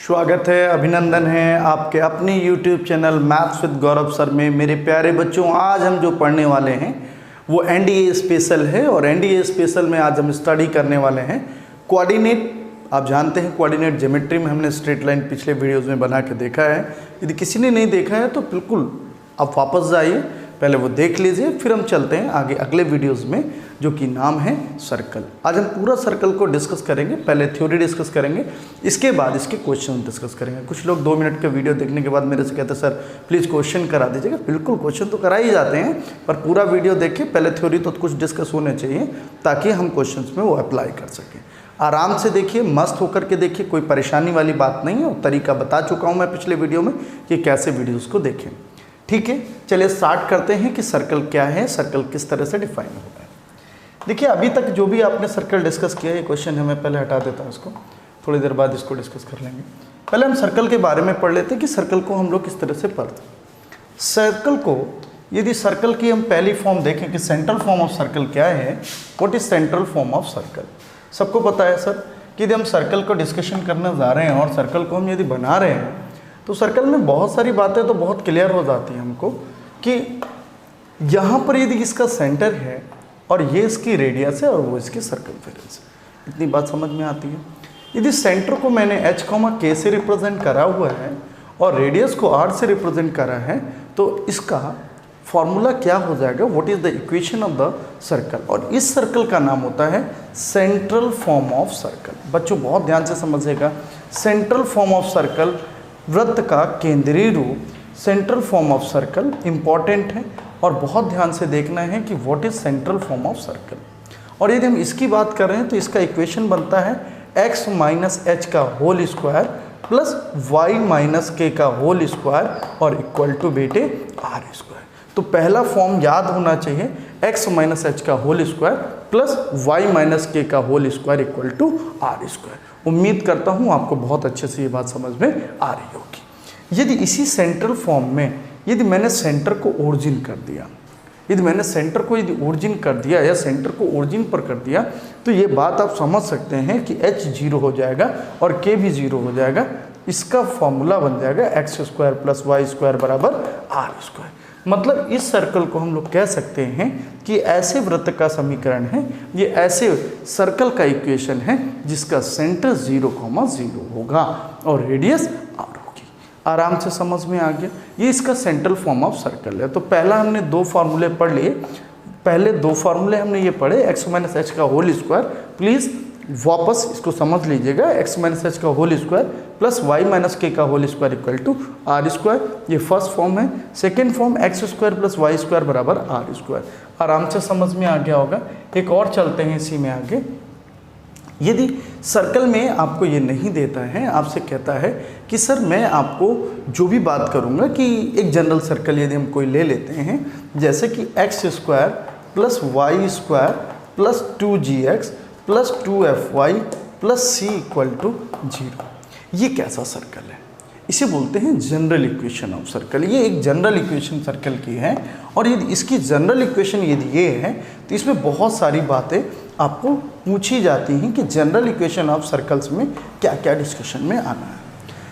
स्वागत है, अभिनंदन है आपके अपने YouTube channel maths with Gaurav sir में। मेरे प्यारे बच्चों, आज हम जो पढ़ने वाले हैं वो एनडीए स्पेशल है और एनडीए स्पेशल में आज हम स्टडी करने वाले हैं कोऑर्डिनेट। आप जानते हैं कोऑर्डिनेट ज्योमेट्री में हमने स्ट्रेट लाइन पिछले वीडियोज़ में बना के देखा है। यदि किसी ने नहीं देखा है तो बिल्कुल आप वापस जाइए, पहले वो देख लीजिए, फिर हम चलते हैं आगे अगले वीडियोज़ में जो कि नाम है सर्कल। आज हम पूरा सर्कल को डिस्कस करेंगे। पहले थ्योरी डिस्कस करेंगे, इसके बाद इसके क्वेश्चन डिस्कस करेंगे। कुछ लोग 2 मिनट का वीडियो देखने के बाद मेरे से कहते हैं सर प्लीज़ क्वेश्चन करा दीजिएगा। बिल्कुल क्वेश्चन तो करा ही जाते हैं, पर पूरा वीडियो देखिए, पहले थ्योरी तो कुछ डिस्कस होने चाहिए ताकि हम क्वेश्चन में वो अप्लाई कर सकें। आराम से देखिए, मस्त होकर के देखिए, कोई परेशानी वाली बात नहीं है। और तरीका बता चुका हूँ मैं पिछले वीडियो में कि कैसे वीडियोज़ को देखें। ठीक है, चलिए स्टार्ट करते हैं कि सर्कल क्या है, सर्कल किस तरह से डिफाइन होता है। देखिए, अभी तक जो भी आपने सर्कल डिस्कस किया, ये क्वेश्चन है, मैं पहले हटा देता हूँ इसको, थोड़ी देर बाद इसको डिस्कस कर लेंगे। पहले हम सर्कल के बारे में पढ़ लेते हैं कि सर्कल को हम लोग किस तरह से पढ़ते हैं। सर्कल को, यदि सर्कल की हम पहली फॉर्म देखें कि सेंट्रल फॉर्म ऑफ सर्कल क्या है, what is central form of circle. सबको पता है सर कि यदि हम सर्कल को डिस्कशन करने जा रहे हैं और सर्कल को हम यदि बना रहे हैं तो सर्कल में बहुत सारी बातें तो बहुत क्लियर हो जाती हैं हमको कि यहाँ पर यदि इसका सेंटर है और ये इसकी रेडियस है और वो इसकी सर्कमफेरेंस है। इतनी बात समझ में आती है। यदि सेंटर को मैंने h, k से रिप्रेजेंट करा हुआ है और रेडियस को r से रिप्रेजेंट करा है तो इसका फॉर्मूला क्या हो जाएगा, what is the equation of the circle. और इस सर्कल का नाम होता है सेंट्रल फॉर्म ऑफ सर्कल। बच्चों बहुत ध्यान से समझिएगा, सेंट्रल फॉर्म ऑफ सर्कल, वृत्त का केंद्रीय रूप, central form of circle important है और बहुत ध्यान से देखना है कि what is central form of circle. और यदि हम इसकी बात कर रहे हैं तो इसका इक्वेशन बनता है x माइनस एच का whole square plus y minus k का होल स्क्वायर और इक्वल टू बेटे r स्क्वायर। तो पहला फॉर्म याद होना चाहिए, x माइनस एच का whole square plus y minus k का whole square equal to r square. उम्मीद करता हूँ आपको बहुत अच्छे से ये बात समझ में आ रही होगी। यदि इसी सेंट्रल फॉर्म में यदि मैंने सेंटर को ओरिजिन कर दिया, यदि मैंने सेंटर को यदि ओरिजिन कर दिया या सेंटर को ओरिजिन पर कर दिया तो ये बात आप समझ सकते हैं कि h 0 हो जाएगा और k भी 0 हो जाएगा। इसका फॉर्मूला बन जाएगा x square plus y square बराबर r स्क्वायर। मतलब इस सर्कल को हम लोग कह सकते हैं कि ऐसे वृत्त का समीकरण है, ये ऐसे सर्कल का इक्वेशन है जिसका सेंटर 0,0 होगा और रेडियस r होगी। आराम से समझ में आ गया, ये इसका सेंट्रल फॉर्म ऑफ सर्कल है। तो पहला हमने 2 फार्मूले पढ़ लिए, पहले 2 फार्मूले हमने ये पढ़े, x माइनस एच का होल स्क्वायर, प्लीज़ वापस इसको समझ लीजिएगा, x माइनस एच का whole square plus y minus k का whole square equal to r square, ये फर्स्ट फॉर्म है। Second form x square plus y square बराबर r स्क्वायर। आराम से समझ में आ गया होगा। एक और चलते हैं इसी में आगे। यदि सर्कल में आपको ये नहीं देता है, आपसे कहता है कि सर मैं आपको जो भी बात करूँगा कि एक जनरल सर्कल यदि हम कोई ले लेते हैं, जैसे कि x square plus y square plus 2gx plus 2fy plus c equal to 0, ये कैसा सर्कल है, इसे बोलते हैं जनरल इक्वेशन ऑफ सर्कल। ये एक जनरल इक्वेशन सर्कल की है और यदि इसकी जनरल इक्वेशन यदि ये है तो इसमें बहुत सारी बातें आपको पूछी जाती हैं कि जनरल इक्वेशन ऑफ सर्कल्स में क्या क्या डिस्कशन में आना है।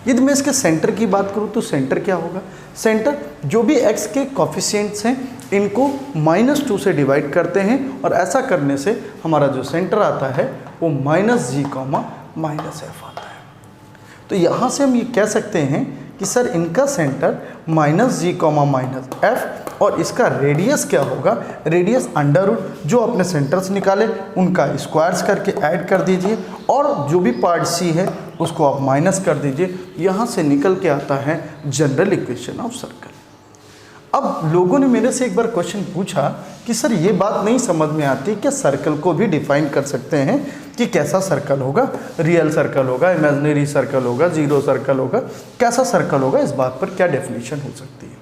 यदि मैं इसके सेंटर की बात करूँ तो सेंटर क्या होगा, सेंटर जो भी x के कोफिशिएंट्स हैं इनको -2 से डिवाइड करते हैं और ऐसा करने से हमारा जो सेंटर आता है वो -g, -f आता है। तो यहाँ से हम ये कह सकते हैं कि सर इनका सेंटर -g, -f और इसका रेडियस क्या होगा, रेडियस अंडर रूट जो अपने सेंटर्स निकाले उनका स्क्वायर्स करके ऐड कर दीजिए और जो भी पार्ट सी है उसको आप माइनस कर दीजिए। यहाँ से निकल के आता है जनरल इक्वेशन ऑफ सर्कल। अब लोगों ने मेरे से एक बार क्वेश्चन पूछा कि सर ये बात नहीं समझ में आती कि सर्कल को भी डिफाइन कर सकते हैं कि कैसा सर्कल होगा, रियल सर्कल होगा, इमेजिनरी सर्कल होगा, जीरो सर्कल होगा, कैसा सर्कल होगा, इस बात पर क्या डेफिनेशन हो सकती है।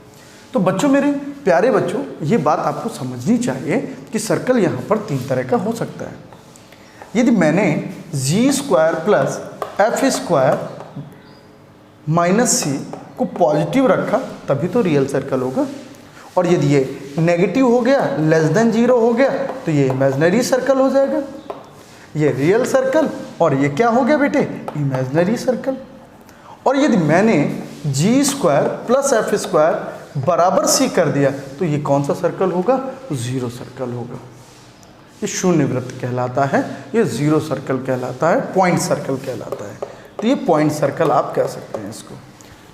तो बच्चों, मेरे प्यारे बच्चों, ये बात आपको समझनी चाहिए कि सर्कल यहाँ पर 3 तरह का हो सकता है। यदि मैंने G square plus F square minus C को पॉजिटिव रखा तभी तो रियल सर्कल होगा, और यदि ये नेगेटिव हो गया, लेस देन 0 हो गया तो ये इमेजिनरी सर्कल हो जाएगा। ये रियल सर्कल और ये क्या हो गया बेटे, इमेजिनरी सर्कल। और यदि मैंने G square plus F square बराबर सी कर दिया तो ये कौन सा सर्कल होगा? जीरो सर्कल होगा। ये शून्य वृत्त कहलाता है, ये जीरो सर्कल कहलाता है, पॉइंट सर्कल कहलाता है। तो ये पॉइंट सर्कल आप कह सकते हैं इसको।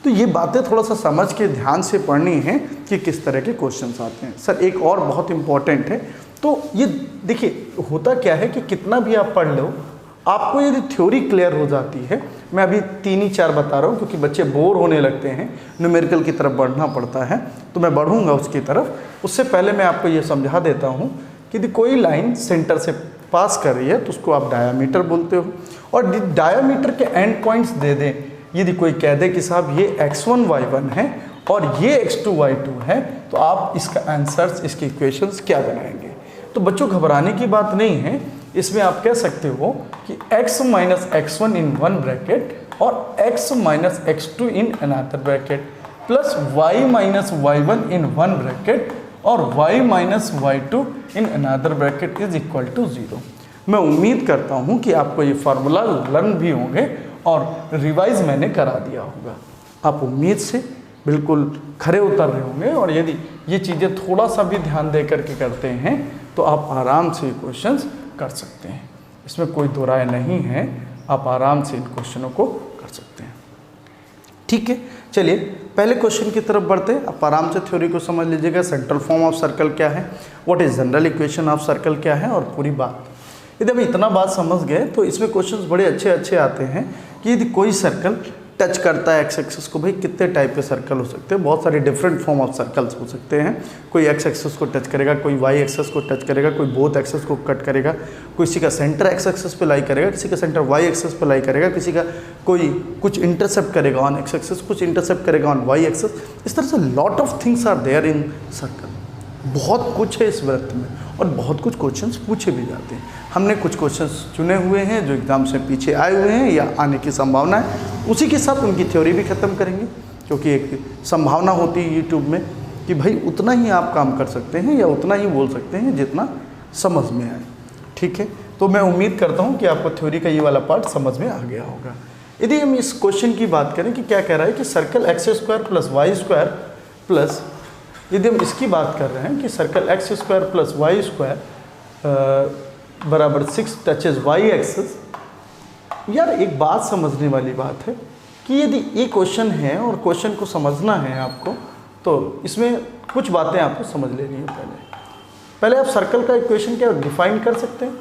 तो ये बातें थोड़ा सा समझ के ध्यान से पढ़नी है कि किस तरह के क्वेश्चंस आते हैं। सर एक और बहुत इंपॉर्टेंट है, तो ये देखिए होता क्या है कि कितना भी आप पढ़ लो, आपको यदि थ्योरी क्लियर हो जाती है, मैं अभी 3 ही 4 बता रहा हूँ क्योंकि बच्चे बोर होने लगते हैं, न्यूमेरिकल की तरफ बढ़ना पड़ता है, तो मैं बढ़ूँगा उसकी तरफ। उससे पहले मैं आपको ये समझा देता हूँ कि यदि कोई लाइन सेंटर से पास कर रही है तो उसको आप डायामीटर बोलते हो, और डायामीटर के एंड पॉइंट्स दे दें। यदि कोई कह दे कि साहब ये x1 y1 है और ये x2 y2 है, तो आप इसका आंसर्स, इसके इक्वेशंस क्या बनाएंगे? तो बच्चों घबराने की बात नहीं है, इसमें आप कह सकते हो कि x minus x1 in one bracket और x minus x2 in another bracket plus y minus y1 in one bracket और y minus y2 in another bracket is equal to 0। मैं उम्मीद करता हूँ कि आपको ये फार्मूला लर्न भी होंगे और रिवाइज मैंने करा दिया होगा। आप उम्मीद से बिल्कुल खरे उतर रहे होंगे, और यदि ये चीज़ें थोड़ा सा भी ध्यान दे करके करते हैं तो आप आराम से क्वेश्चंस कर सकते हैं। इसमें कोई दो राय नहीं है, आप आराम से इन क्वेश्चनों को कर सकते हैं। ठीक है, चलिए पहले क्वेश्चन की तरफ बढ़ते हैं। आप आराम से थ्योरी को समझ लीजिएगा। सेंट्रल फॉर्म ऑफ सर्कल क्या है, what is general equation of circle क्या है, और पूरी बात। यदि हम इतना बात समझ गए तो इसमें क्वेश्चंस बड़े अच्छे अच्छे आते हैं कि यदि कोई सर्कल टच करता है एक्स एक्सिस को, भाई कितने टाइप के सर्कल हो सकते हैं? बहुत सारे डिफरेंट फॉर्म ऑफ सर्कल्स हो सकते हैं। कोई एक्स एक्सिस को टच करेगा, कोई वाई एक्सिस को टच करेगा, कोई बोथ एक्सिस को कट करेगा, किसी का सेंटर एक्स एक्सिस पे लाई करेगा, किसी का सेंटर वाई एक्सिस पे लाई करेगा, किसी का कोई कुछ इंटरसेप्ट करेगा ऑन एक्स एक्सिस, कुछ इंटरसेप्ट करेगा ऑन वाई एक्सिस। इस तरह से lot of things are there in circle. बहुत कुछ है इस वृत्त में और बहुत कुछ क्वेश्चंस पूछे भी जाते हैं। हमने कुछ क्वेश्चंस चुने हुए हैं जो एग्जाम से पीछे आए हुए हैं या आने की संभावना है, उसी के साथ उनकी थ्योरी भी ख़त्म करेंगे, क्योंकि एक संभावना होती है यूट्यूब में कि भाई उतना ही आप काम कर सकते हैं या उतना ही बोल सकते हैं जितना समझ में आए। ठीक है, तो मैं उम्मीद करता हूँ कि आपको थ्योरी का ये वाला पार्ट समझ में आ गया होगा। यदि हम इस क्वेश्चन की बात करें कि क्या कह रहा है कि circle x square plus y square plus, यदि हम इसकी बात कर रहे हैं कि circle x square plus y square बराबर 6 टचेज वाई एक्सिस। यार एक बात समझने वाली बात है कि यदि ये क्वेश्चन है और क्वेश्चन को समझना है आपको, तो इसमें कुछ बातें आपको समझ लेनी है। पहले आप सर्कल का इक्वेशन क्या डिफाइन कर सकते हैं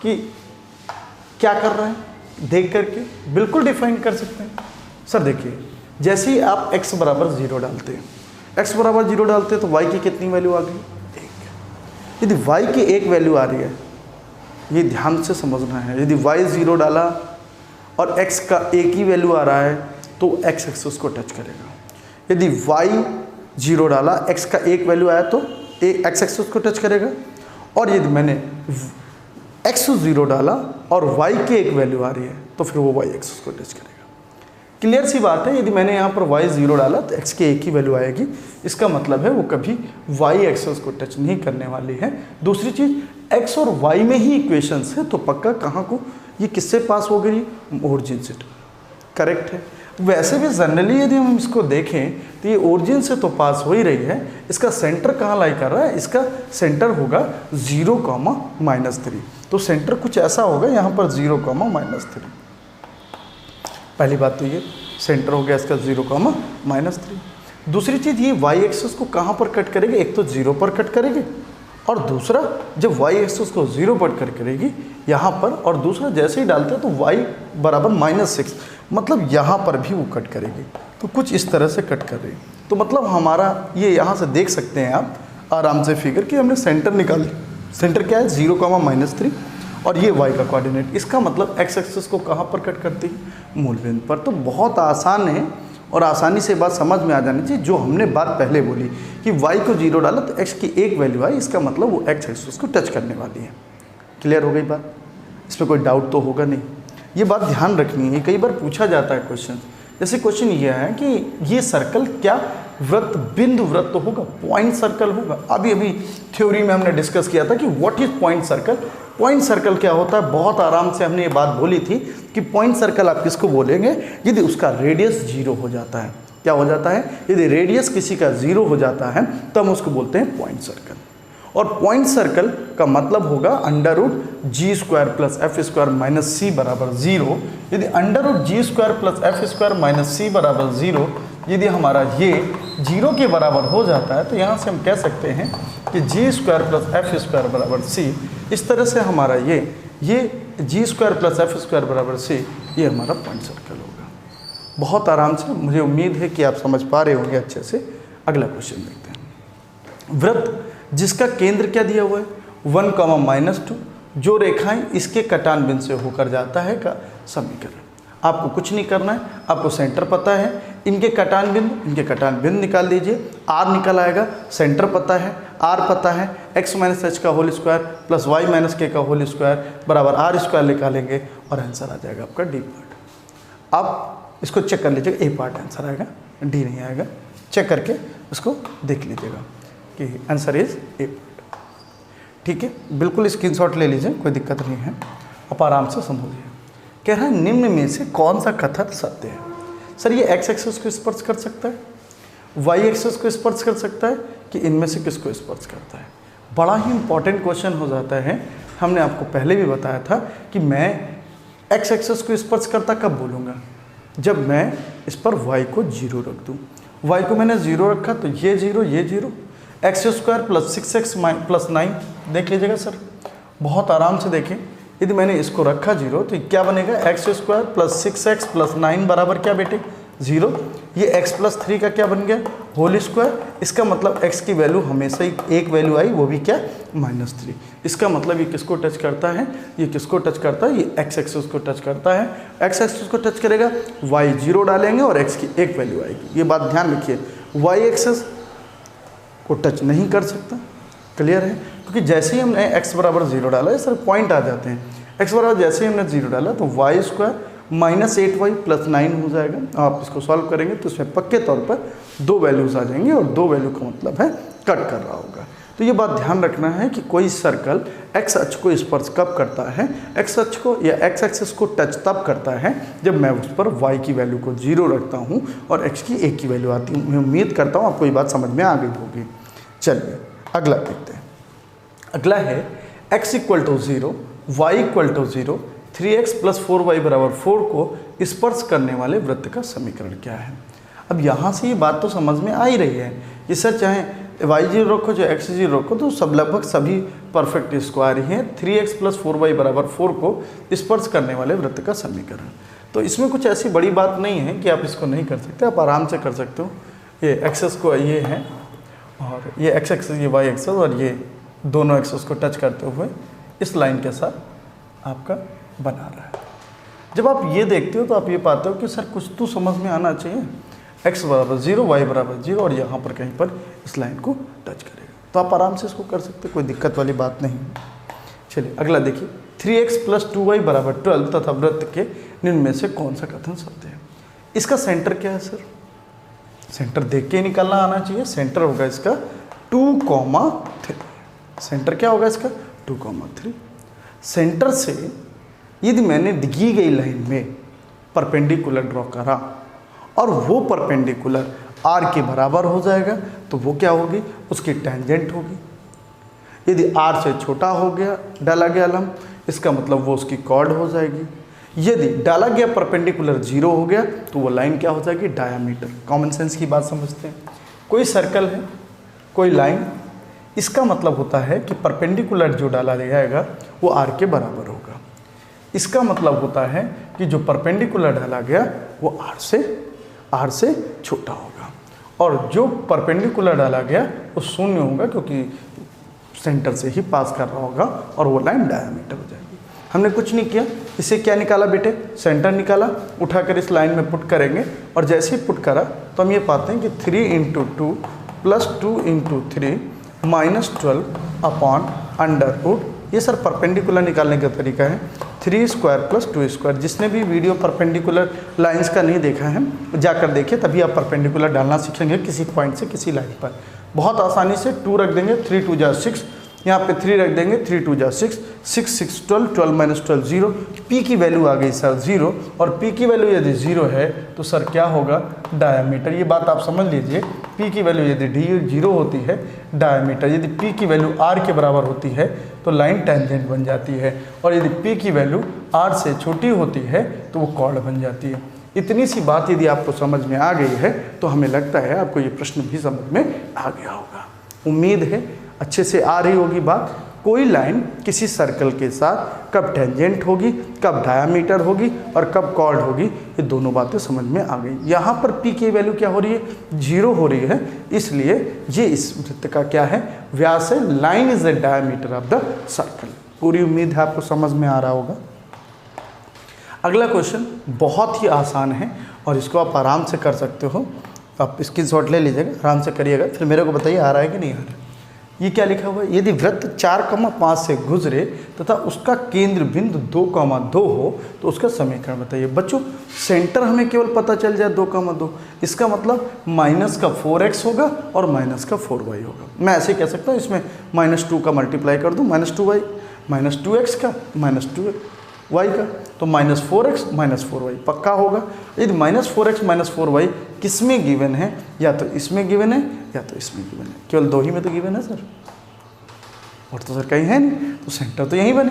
कि क्या कर रहे हैं देख करके, बिल्कुल डिफाइन कर सकते हैं। सर देखिए, जैसे ही आप x बराबर 0 डालते हैं, x बराबर 0 डालते हैं तो y की कितनी वैल्यू आ गई? 1। यदि y की 1 वैल्यू आ रही है, ये ध्यान से समझना है। यदि y 0 डाला और x का 1 ही वैल्यू आ रहा है तो x एक्सिस को टच करेगा। यदि y 0 डाला, x का 1 वैल्यू आया तो x एक्सिस को टच करेगा, और यदि मैंने x 0 डाला और y की 1 वैल्यू आ रही है तो फिर वो y एक्सिस को टच करेगा। क्लियर सी बात है। यदि मैंने यहाँ पर y 0 डाला तो x की 1 ही वैल्यू आएगी, इसका मतलब है वो कभी y एक्सिस को टच नहीं करने वाली है। दूसरी चीज़, x और y में ही इक्वेशंस है, तो पक्का कहाँ को ये किससे पास हो गई? ओरिजिन से। करेक्ट है। वैसे भी जनरली यदि हम इसको देखें तो ये ओरिजिन से तो पास हो ही रही है। इसका सेंटर कहाँ लाई कर रहा है? इसका सेंटर होगा 0,-3। तो सेंटर कुछ ऐसा होगा यहाँ पर 0,-3। पहली बात तो ये सेंटर हो गया इसका 0,-3। दूसरी चीज़, ये y एक्सिस को कहाँ पर कट करेगी? एक तो 0 पर कट करेगी, और दूसरा जब y एक्सिस को 0 पर कट करेगी यहाँ पर, और दूसरा जैसे ही डालते हैं तो y बराबर -6, मतलब यहाँ पर भी वो कट करेगी। तो कुछ इस तरह से कट कर रही है। तो मतलब हमारा ये यहाँ से देख सकते हैं आप आराम से फिगर कि हमने सेंटर निकाल लिया। सेंटर क्या है? 0,-3, और ये y का कोऑर्डिनेट। इसका मतलब x एक्सिस को कहाँ पर कट करती है? मूल बिंदु पर। तो बहुत आसान है और आसानी से बात समझ में आ जानी चाहिए। जो हमने बात पहले बोली कि y को 0 डाला तो x की 1 वैल्यू आई, इसका मतलब वो x एक्सिस को टच करने वाली है। क्लियर हो गई बात? इसमें कोई डाउट तो होगा नहीं। ये बात ध्यान रखनी है, कई बार पूछा जाता है क्वेश्चन। जैसे क्वेश्चन ये है कि ये सर्कल क्या वृत्त, बिंदु वृत्त होगा, पॉइंट सर्कल होगा? अभी अभी थ्योरी में हमने डिस्कस किया था कि what is point circle, point circle क्या होता है, बहुत आराम से हमने ये बात बोली थी कि पॉइंट सर्कल आप किसको बोलेंगे, यदि उसका रेडियस 0 हो जाता है। क्या हो जाता है, यदि रेडियस किसी का 0 हो जाता है तो हम उसको बोलते हैं पॉइंट सर्कल। और पॉइंट सर्कल का मतलब होगा √g² + f² - c बराबर 0। यदि √g² + f² - c बराबर 0 यदि हमारा ये 0 के बराबर हो जाता है तो यहाँ से हम कह सकते हैं कि g² + f² बराबर c। इस तरह से हमारा ये g² + f² बराबर c ये हमारा पॉइंट सर्कल होगा। बहुत आराम से, मुझे उम्मीद है कि आप समझ पा रहे होंगे अच्छे से। अगला क्वेश्चन देखते हैं। वृत्त जिसका केंद्र क्या दिया हुआ है 1, -2, जो रेखाएं इसके कटान बिंदु से होकर जाता है का समीकरण। आपको कुछ नहीं करना है, आपको सेंटर पता है, इनके कटान बिंदु निकाल लीजिए। r निकल आएगा, सेंटर पता है, r पता है, x - h का whole square plus y - k का होल स्क्वायर बराबर r² निकालेंगे और आंसर आ जाएगा आपका d पार्ट। आप इसको चेक कर लीजिएगा, a पार्ट आंसर आएगा, d नहीं आएगा। चेक करके उसको देख लीजिएगा कि आंसर इज ए पार्ट। ठीक है, बिल्कुल स्क्रीनशॉट ले लीजिए, कोई दिक्कत नहीं है, आप आराम से समझिए। कह रहा है निम्न में से कौन सा कथन सत्य है। सर ये x एक्सिस को स्पर्श कर सकता है, y एक्सिस को स्पर्श कर सकता है, कि इनमें से किसको स्पर्श करता है। बड़ा ही इंपॉर्टेंट क्वेश्चन हो जाता है। हमने आपको पहले भी बताया था कि मैं x एक्सिस को स्पर्श करता कब बोलूँगा, जब मैं इस पर y को 0 रख दूँ। y को मैंने 0 रखा तो ये 0, x² + 6x + 9 देख लीजिएगा सर, बहुत आराम से देखें। यदि मैंने इसको रखा 0 तो क्या बनेगा, x² + 6x + 9 बराबर क्या बेटे 0। ये x + 3 का क्या बन गया होल स्क्वायर। इसका मतलब x की वैल्यू हमेशा ही एक वैल्यू आई, वो भी क्या -3। इसका मतलब ये किसको टच करता है, ये किसको टच करता है, ये x एक्सिस को टच करता है। x एक्सिस को टच करेगा, y 0 डालेंगे और x की एक वैल्यू आएगी। ये बात ध्यान रखिए, y एक्सिस को टच नहीं कर सकता। क्लियर है, क्योंकि जैसे ही हमने x बराबर 0 डाला, ये सर पॉइंट आ जाते हैं। x बराबर जैसे ही हमने 0 डाला तो y² -8y + 9 हो जाएगा। आप इसको सॉल्व करेंगे तो इसमें पक्के तौर पर 2 वैल्यूज़ आ जाएंगे और 2 वैल्यू का मतलब है कट कर रहा होगा। तो ये बात ध्यान रखना है कि कोई सर्कल x अक्ष को स्पर्श कब करता है, x अक्ष को या x एक्सिस को टच तब करता है जब मैं उस पर y की वैल्यू को 0 रखता हूँ और x की 1 की वैल्यू आती है। मैं उम्मीद करता हूँ आपको ये बात समझ में आ गई होगी। चलिए अगला देखते हैं। अगला है x = 0, y = 0, 3x + 4y = 4 को स्पर्श करने वाले वृत्त का समीकरण क्या है। अब यहाँ से ये बात तो समझ में आ ही रही है कि सर चाहे y0 रखो चाहे x0 रखो तो सब लगभग सभी परफेक्ट स्क्वायर ही हैं। 3x + 4y = 4 को स्पर्श करने वाले वृत्त का समीकरण। तो इसमें कुछ ऐसी बड़ी बात नहीं है कि आप इसको नहीं कर सकते, आप आराम से कर सकते हो। ये एक्सेस को ये है और ये x एक्सिस, ये y एक्सिस और ये दोनों एक्सिस को टच करते हुए इस लाइन के साथ आपका बना रहा है। जब आप ये देखते हो तो आप ये पाते हो कि सर कुछ तो समझ में आना चाहिए। x = 0, y = 0 और यहाँ पर कहीं पर इस लाइन को टच करेगा, तो आप आराम से इसको कर सकते, कोई दिक्कत वाली बात नहीं है। चलिए अगला देखिए, 3x + 2y = 12 तथा वृत्त के निम्न में से कौन सा कथन सत्य है। इसका सेंटर क्या है सर, सेंटर देख के निकालना आना चाहिए। सेंटर होगा इसका 2,3। सेंटर क्या होगा इसका 2,3। सेंटर से यदि मैंने दी गई लाइन में परपेंडिकुलर ड्रॉ करा और वो परपेंडिकुलर r के बराबर हो जाएगा तो वो क्या होगी, उसकी टेंजेंट होगी। यदि r से छोटा हो गया डाला गया लंब, इसका मतलब वो उसकी कॉर्ड हो जाएगी। यदि डाला गया परपेंडिकुलर 0 हो गया तो वो लाइन क्या हो जाएगी, डायामीटर। कॉमन सेंस की बात समझते हैं। कोई सर्कल है, कोई लाइन, इसका मतलब होता है कि परपेंडिकुलर जो डाला जाएगा वो r के बराबर होगा। इसका मतलब होता है कि जो परपेंडिकुलर डाला गया वो r से छोटा होगा और जो परपेंडिकुलर डाला गया वो 0 होगा, क्योंकि सेंटर से ही पास कर रहा होगा और वो लाइन डायामीटर हो जाएगी। हमने कुछ नहीं किया, इसे क्या निकाला बेटे, सेंटर निकाला, उठाकर इस लाइन में पुट करेंगे और जैसे ही पुट करा तो हम ये पाते हैं कि 3 × 2 + 2 × 3 -12/√। ये सर परपेंडिकुलर निकालने का तरीका है। 3² + 2²। जिसने भी वीडियो परपेंडिकुलर लाइंस का नहीं देखा है जाकर देखिए, तभी आप परपेंडिकुलर डालना सीखेंगे किसी पॉइंट से किसी लाइन पर। बहुत आसानी से 2 रख देंगे, 3 × 2 = 6, यहाँ पे 3 रख देंगे, 3 2 जा 6, 6 6 12, 12 माइनस 12 0, पी की वैल्यू आ गई सर 0, और पी की वैल्यू यदि 0 है तो सर क्या होगा, डायमीटर। ये बात आप समझ लीजिए, पी की वैल्यू यदि डी 0 होती है, डायमीटर, यदि पी की वैल्यू आर के बराबर होती है तो लाइन टेंजेंट बन जाती है, और यदि पी की वैल्यू आर से छोटी होती है तो वो कॉर्ड बन जाती है। इतनी सी बात यदि आपको समझ में आ गई है तो हमें लगता है आपको ये प्रश्न भी समझ में आ गया होगा। उम्मीद है अच्छे से आ रही होगी बात। कोई लाइन किसी सर्कल के साथ कब टेंजेंट होगी, कब डायामीटर होगी और कब कॉर्ड होगी, ये दोनों बातें समझ में आ गई। यहाँ पर पी की वैल्यू क्या हो रही है, 0 हो रही है, इसलिए ये इस वृत्त का क्या है, व्यास है। Line is the diameter of the circle. पूरी उम्मीद है आपको समझ में आ रहा होगा। अगला क्वेश्चन बहुत ही आसान है और इसको आप आराम से कर सकते हो। आप स्क्रीनशॉट ले लीजिएगा, आराम से करिएगा, फिर मेरे को बताइए आ रहा है कि नहीं आ रहा है। ये क्या लिखा हुआ है, यदि वृत्त 4,5 से गुजरे तथा उसका केंद्र बिंदु 2,2 हो तो उसका समीकरण बताइए। बच्चों सेंटर हमें केवल पता चल जाए 2,2, इसका मतलब माइनस का 4x होगा और माइनस का 4y होगा। मैं ऐसे कह सकता हूँ, इसमें -2 का मल्टीप्लाई कर दूँ, -2y, -2x का -2y का, तो -4x -4y पक्का होगा। यदि -4x -4y किस में गिवन है, या तो इसमें गिवन है या तो इसमें गिवन है, केवल 2 ही में तो गिवन है सर, और तो सर कहीं है नहीं, तो सेंटर तो यहीं बने।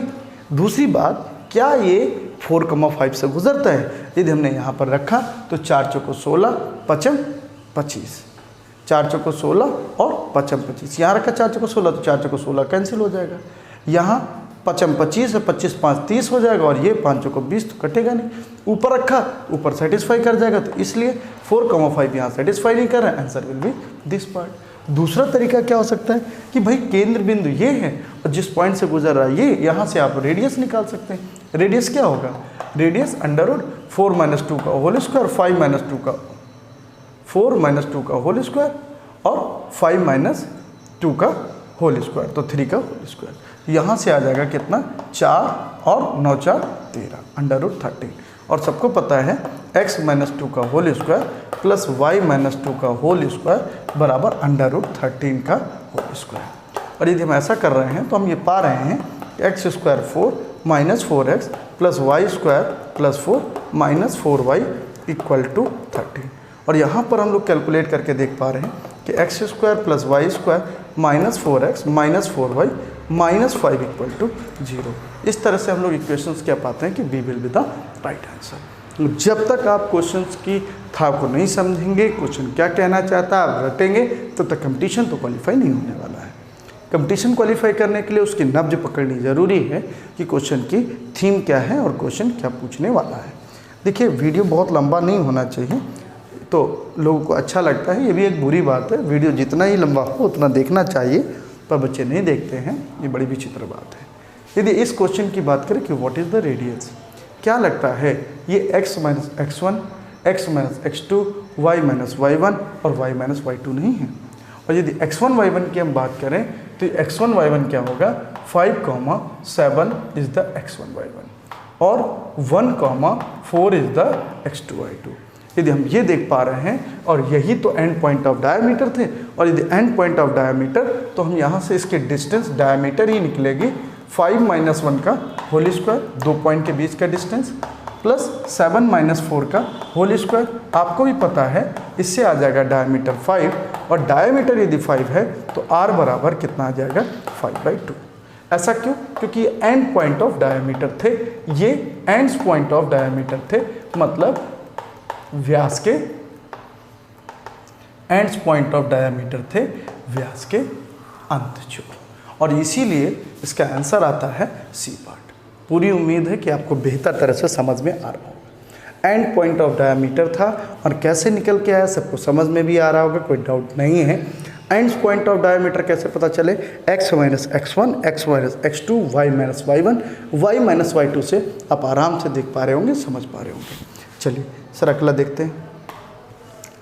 दूसरी बात, क्या ये 4,5 से गुजरता है, यदि हमने यहाँ पर रखा तो 4 चौको 16, 5 25, 4 चौको 16 और 5 25, यहाँ रखा 4 चौको 16 तो 4 चौको 16 कैंसिल हो जाएगा, यहाँ 5 25 है, 25 5 30 हो जाएगा, और ये 5 चौको 20 तो कटेगा नहीं। ऊपर रखा, ऊपर सेटिस्फाई कर जाएगा, तो इसलिए 4,5 यहाँ सेटिस्फाई नहीं कर रहा है, answer will be this part. दूसरा तरीका क्या हो सकता है कि भाई केंद्र बिंदु ये है और जिस पॉइंट से गुजर रहा है ये, यहाँ से आप रेडियस निकाल सकते हैं। रेडियस क्या होगा, रेडियस √4 - 2 का होल स्क्वायर, 5 - 2 का 4 - 2 का होल स्क्वायर और 5 - 2 का होल स्क्वायर, तो 3 का होल स्क्वायर। यहाँ से आ जाएगा कितना, 4 और 9 4 13 √13, और सबको पता है x - 2 का होल स्क्वायर प्लस y - 2 का होल स्क्वायर बराबर √13 का होल स्क्वायर। और यदि हम ऐसा कर रहे हैं तो हम ये पा रहे हैं x² 4 - 4x plus y² + 4 - 4y = 13। और यहाँ पर हम लोग कैलकुलेट करके देख पा रहे हैं कि x² + y² - 4x - 4y - 5 = 0। इस तरह से हम लोग इक्वेशंस क्या पाते हैं कि B will be the right answer. जब तक आप क्वेश्चंस की था को नहीं समझेंगे, क्वेश्चन क्या कहना चाहता है आप रटेंगे, तो तक कंपटीशन तो क्वालिफाई नहीं होने वाला है। कंपटीशन क्वालिफाई करने के लिए उसकी नब्ज पकड़नी ज़रूरी है कि क्वेश्चन की थीम क्या है और क्वेश्चन क्या पूछने वाला है। देखिए वीडियो बहुत लंबा नहीं होना चाहिए, तो लोगों को अच्छा लगता है, ये भी एक बुरी बात है। वीडियो जितना ही लंबा हो उतना देखना चाहिए, पर बच्चे नहीं देखते हैं, ये बड़ी विचित्र बात है। यदि इस क्वेश्चन की बात करें कि व्हाट इज़ द रेडियस, क्या लगता है ये x - x1, x - x2, y - y1 और y - y2 नहीं है। और यदि x1 y1 की हम बात करें तो x1 y1 क्या होगा, 5,7 इज़ द x1 y1 और 1,4 इज़ द x2 y2। यदि हम ये देख पा रहे हैं, और यही तो एंड पॉइंट ऑफ डायमीटर थे, और यदि एंड पॉइंट ऑफ डायमीटर, तो हम यहाँ से इसके डिस्टेंस डायमीटर ही निकलेगी, 5 - 1 का होल स्क्वायर, 2 पॉइंट के बीच का डिस्टेंस, प्लस 7 - 4 का होल स्क्वायर। आपको भी पता है इससे आ जाएगा डायमीटर 5, और डायमीटर यदि 5 है तो r बराबर कितना आ जाएगा, 5/2। ऐसा क्यों, क्योंकि ये एंड पॉइंट ऑफ डायमीटर थे, ये एंड्स पॉइंट ऑफ डायमीटर थे, मतलब व्यास के एंड्स पॉइंट ऑफ डायमीटर थे, व्यास के अंत छोर, और इसीलिए इसका आंसर आता है सी पार्ट। पूरी उम्मीद है कि आपको बेहतर तरह से समझ में आ रहा होगा। एंड पॉइंट ऑफ डायमीटर था और कैसे निकल के आया सबको समझ में भी आ रहा होगा, कोई डाउट नहीं है। एंड्स पॉइंट ऑफ डायमीटर कैसे पता चले, x - x1, x - x2, y - y1, y - y2 से आप आराम से देख पा रहे होंगे, समझ पा रहे होंगे। चलिए सर अगला देखते हैं।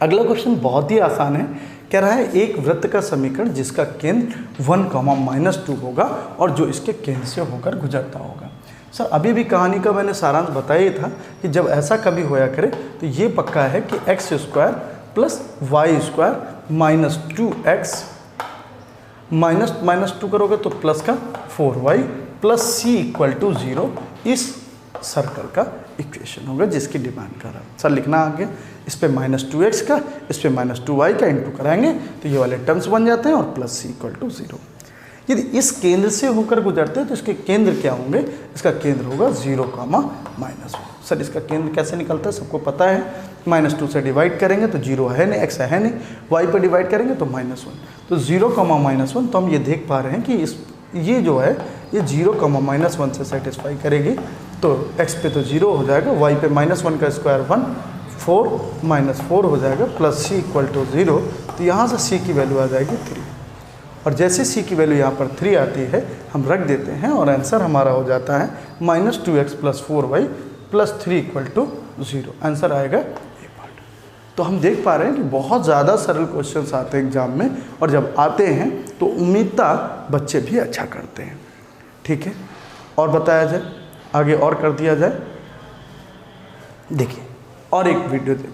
अगला क्वेश्चन बहुत ही आसान है, कह रहा है एक वृत्त का समीकरण जिसका केंद्र 1, -2 होगा और जो इसके केंद्र से होकर गुजरता होगा। सर अभी भी कहानी का मैंने सारांश बताया था कि जब ऐसा कभी होया करे तो ये पक्का है कि x² + y² - 2x minus minus 2 करोगे तो प्लस का 4y plus C equal to 0 इस सर्कल का इक्वेशन होगा जिसकी डिमांड कर रहा है। सर लिखना आ गया, इस पे -2x का, इस पे -2y का इंटू कराएंगे तो ये वाले टर्म्स बन जाते हैं और प्लस सी इक्वल टू 0। यदि इस केंद्र से होकर गुजरते हैं तो इसके केंद्र क्या होंगे, इसका केंद्र होगा 0, -1। सर इसका केंद्र कैसे निकलता है सबको पता है, -2 से डिवाइड करेंगे तो 0 है नहीं, x है नहीं, y पर डिवाइड करेंगे तो -1, तो 0, -1। तो हम ये देख पा रहे हैं कि ये जो है ये 0, -1 से सेटिस्फाई करेगी, तो x पे तो 0 हो जाएगा, y पे -1 का स्क्वायर 1, 4 -4 हो जाएगा, प्लस सी इक्वल टू 0। तो यहाँ से c की वैल्यू आ जाएगी 3, और जैसे c की वैल्यू यहाँ पर 3 आती है हम रख देते हैं और आंसर हमारा हो जाता है -2x + 4y + 3 equal to 0। Answer आएगा ये पार्ट। तो हम देख पा रहे हैं कि बहुत ज़्यादा सरल क्वेश्चंस आते हैं एग्जाम में, और जब आते हैं तो उम्मीदता बच्चे भी अच्छा करते हैं। ठीक है, और बताया जाए आगे और कर दिया जाए। देखिए और एक वीडियो देखिए,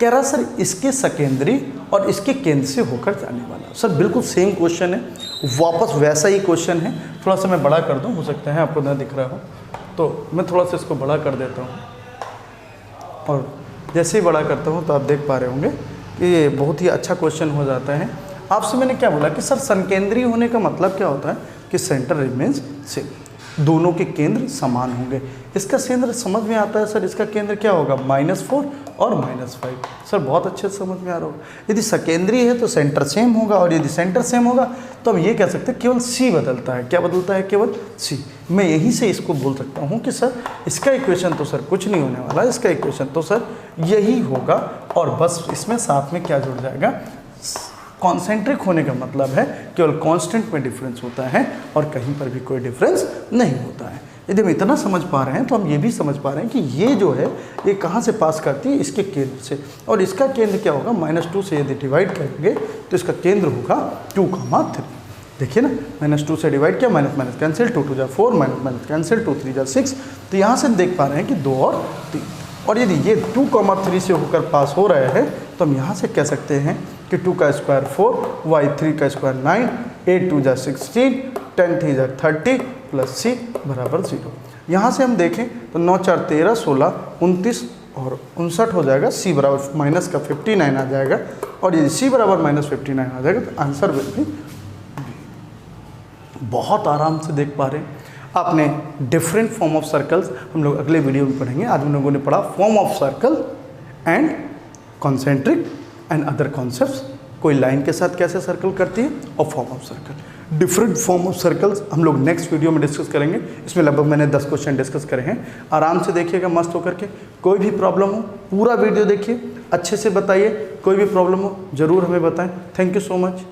कह रहा सर इसके सकेंद्री और इसके केंद्र से होकर जाने वाला। सर बिल्कुल सेम क्वेश्चन है, वापस वैसा ही क्वेश्चन है, थोड़ा सा मैं बड़ा कर दूं, हो सकता है आपको ना दिख रहा हो, तो मैं थोड़ा सा इसको बड़ा कर देता हूं, और जैसे ही बड़ा करता हूं तो आप देख पा रहे होंगे कि ये बहुत ही अच्छा क्वेश्चन हो जाता है। आपसे मैंने क्या बोला कि सर संकेंद्री होने का मतलब क्या होता है कि सेंटर रिमेन्स सेम, दोनों के केंद्र समान होंगे। इसका केंद्र समझ में आता है सर, इसका केंद्र क्या होगा -4 और -5। सर बहुत अच्छे से समझ में आ रहा होगा। यदि सकेंद्री है तो सेंटर सेम होगा, और यदि सेंटर सेम होगा तो हम ये कह सकते हैं केवल सी बदलता है। क्या बदलता है? केवल सी। मैं यहीं से इसको बोल सकता हूँ कि सर इसका इक्वेशन तो सर कुछ नहीं होने वाला, इसका इक्वेशन तो सर यही होगा, और बस इसमें साथ में क्या जुड़ जाएगा, कॉन्सेंट्रिक होने का मतलब है केवल कांस्टेंट में डिफरेंस होता है और कहीं पर भी कोई डिफरेंस नहीं होता है। यदि हम इतना समझ पा रहे हैं तो हम ये भी समझ पा रहे हैं कि ये जो है ये कहाँ से पास करती है, इसके केंद्र से, और इसका केंद्र क्या होगा, -2 से यदि डिवाइड करेंगे तो इसका केंद्र होगा 2, 3। देखिए ना, -2 से डिवाइड किया, माइनस कैंसिल, 2 2 4, माइनस कैंसिल, 2 3 6। तो यहाँ से देख पा रहे हैं कि 2 और 3, और यदि ये 2, 3 से होकर पास हो रहे हैं तो हम यहाँ से कह सकते हैं कि 2 का स्क्वायर 4, y 3 का स्क्वायर 9, 8 2 16, 10 3 30 प्लस c बराबर 0। यहाँ से हम देखें तो 9 4 13 16 29 और 59 हो जाएगा, c बराबर माइनस का 59 आ जाएगा, और यदि c बराबर -59 आ जाएगा तो आंसर विल बी। बहुत आराम से देख पा रहे हैं आपने। डिफरेंट फॉर्म ऑफ सर्कल्स हम लोग अगले वीडियो में पढ़ेंगे। आज हम लोगों ने पढ़ा form of circle and concentric and other concepts, कोई लाइन के साथ कैसे सर्कल करती है, और form of circle. Different form of circles हम लोग नेक्स्ट वीडियो में डिस्कस करेंगे। इसमें लगभग मैंने 10 क्वेश्चन डिस्कस करे हैं। आराम से देखिएगा मस्त होकर के। कोई भी प्रॉब्लम हो पूरा वीडियो देखिए, अच्छे से बताइए, कोई भी प्रॉब्लम हो ज़रूर हमें बताएं। Thank you so much.